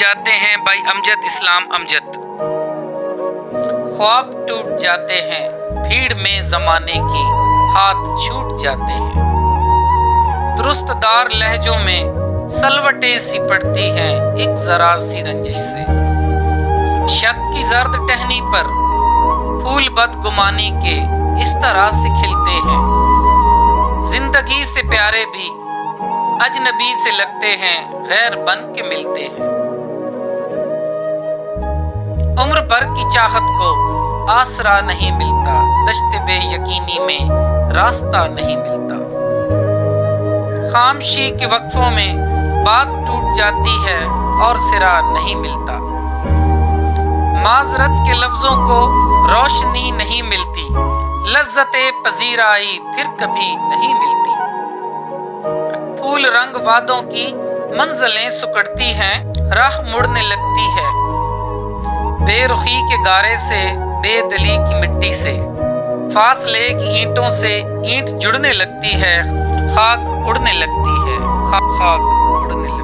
جاتے ہیں بائی امجد اسلام امجد۔ خواب ٹوٹ جاتے ہیں بھیڑ میں زمانے کی، ہاتھ چھوٹ جاتے ہیں۔ درست دار لہجوں میں سلوٹیں سی پڑتی ہیں ایک ذرا سی رنجش سے۔ شک کی زرد ٹہنی پر پھول بدگمانی کے اس طرح سے کھلتے ہیں۔ زندگی سے پیارے بھی اجنبی سے لگتے ہیں، غیر بن کے ملتے ہیں۔ عمر بھر کی چاہت کو آسرا نہیں ملتا، دشت بے یقینی میں راستہ نہیں ملتا۔ خاموشی کے وقفوں میں بات ٹوٹ جاتی ہے اور سرا نہیں ملتا۔ معذرت کے لفظوں کو روشنی نہیں ملتی، لذت پذیرائی پھر کبھی نہیں ملتی۔ پھول رنگ وعدوں کی منزلیں سکڑتی ہیں، راہ مڑنے لگتی ہے۔ بے رخی کے گارے سے، بے دلی کی مٹی سے، فاصلے کی اینٹوں سے اینٹ جڑنے لگتی ہے، خاک اڑنے لگتی ہے، خاک اڑنے لگتی ہے۔